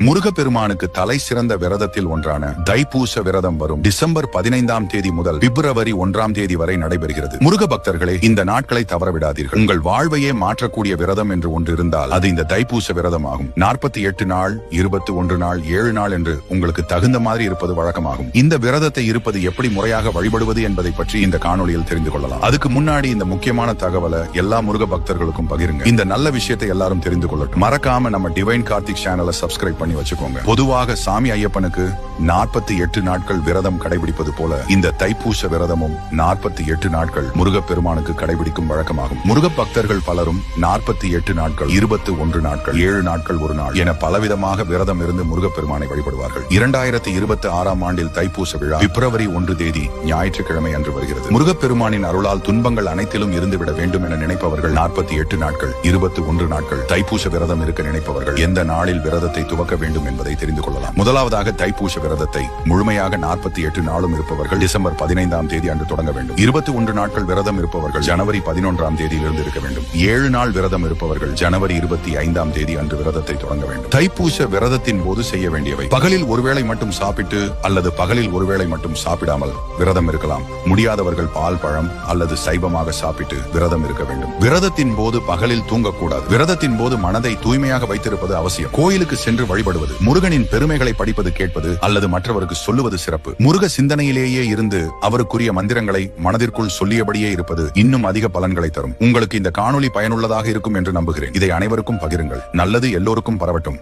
முருகப்பெருமானுக்கு தலை சிறந்த விரதத்தில் ஒன்றான தைப்பூச விரதம் வரும் டிசம்பர் 15ஆம் தேதி முதல் பிப்ரவரி 1ஆம் தேதி வரை நடைபெறுகிறது. முருக பக்தர்களே, இந்த நாட்களை தவறவிடாதீர்கள். உங்கள் வாழ்வையே மாற்றக்கூடிய விரதம் என்று ஒன்று இருந்தால் அது இந்த தைப்பூச விரதம் ஆகும். 48 நாள், 21 நாள், 7 நாள் என்று உங்களுக்கு தகுந்த மாதிரி இருப்பது வழக்கமாகும். இந்த விரதத்தை இருப்பது எப்படி முறையாக வழிபடுவது என்பதை பற்றி இந்த காணொலியில் தெரிந்து கொள்ளலாம். அதுக்கு முன்னாடி இந்த முக்கியமான தகவலை எல்லா முருக பக்தர்களுக்கும் பகிருங்க. இந்த நல்ல விஷயத்தை எல்லாரும் தெரிந்து கொள்ளட்டும். மறக்காம நம்ம டிவைன் கார்த்திக் சேனலை சப்ஸ்கிரைப் பண்ணி வச்சுக்கோங்க. பொதுவாக சாமி ஐயப்பனுக்கு 48 நாட்கள் விரதம் கடைபிடிப்பது போல இந்த தைப்பூச விரதமும் 48 நாட்கள் முருகப்பெருமானுக்கு கடைபிடிக்கும் வழக்கமாகும். முருக பக்தர்கள் பலரும் 48 நாட்கள், 21 நாட்கள், 7 நாட்கள், 1 நாள் என பலவிதமாக விரதம் இருந்து முருகப்பெருமானை வழிபடுவார்கள். 2026ஆம் ஆண்டில் தைப்பூச விழா பிப்ரவரி 1 தேதி ஞாயிற்றுக்கிழமை அன்று வருகிறது. முருகப்பெருமானின் அருளால் துன்பங்கள் அனைத்திலும் இருந்துவிட வேண்டும் என நினைப்பவர்கள் 48 நாட்கள், 21 நாட்கள் தைப்பூச விரதம் இருக்க நினைப்பவர்கள் எந்த நாளில் விரதத்தை துவக்க வேண்டும் என்பதை தெரிந்து கொள்ளலாம். முதலாவதாக தைப்பூச விரதத்தை முழுமையாக 48 நாளும் இருப்பவர்கள் டிசம்பர் 15ஆம் தேதி அன்று தொடங்க வேண்டும். 21 நாட்கள் விரதம் இருப்பவர்கள் ஜனவரி 11ஆம் தேதியிலிருந்து இருக்க வேண்டும். 7 நாள் விரதம் இருப்பவர்கள் ஜனவரி 25ஆம் தேதி அன்று விரதத்தை தொடங்க வேண்டும். தைப்பூச விரதத்தின் போது செய்ய வேண்டியவை: பகலில் ஒருவேளை மட்டும் சாப்பிட்டு அல்லது பகலில் ஒருவேளை மட்டும் சாப்பிடாமல் விரதம் இருக்கலாம். முடியாதவர்கள் பால், பழம் அல்லது சைவமாக சாப்பிட்டு விரதம் இருக்க வேண்டும். விரதத்தின் போது பகலில் தூங்கக்கூடாது. விரதத்தின் போது மனதை தூய்மையாக வைத்திருப்பது அவசியம். கோயிலுக்கு சென்று வழிபடுவது, முருகனின் பெருமைகளை படிப்பது, கேட்பது அல்லது மற்றவருக்கு சொல்லுவது சிறப்பு. முருக சிந்தனையிலேயே இருந்து அவருக்குரிய மந்திரங்களை மனதிற்குள் சொல்லியபடியே இருப்பது இன்னும் அதிக பலன்களை தரும். உங்களுக்கு இந்த காணொளி பயனுள்ளதாக இருக்கும் என்று நம்புகிறேன். இதை அனைவருக்கும் பகிருங்கள். நல்லது எல்லோருக்கும் பரவட்டும்.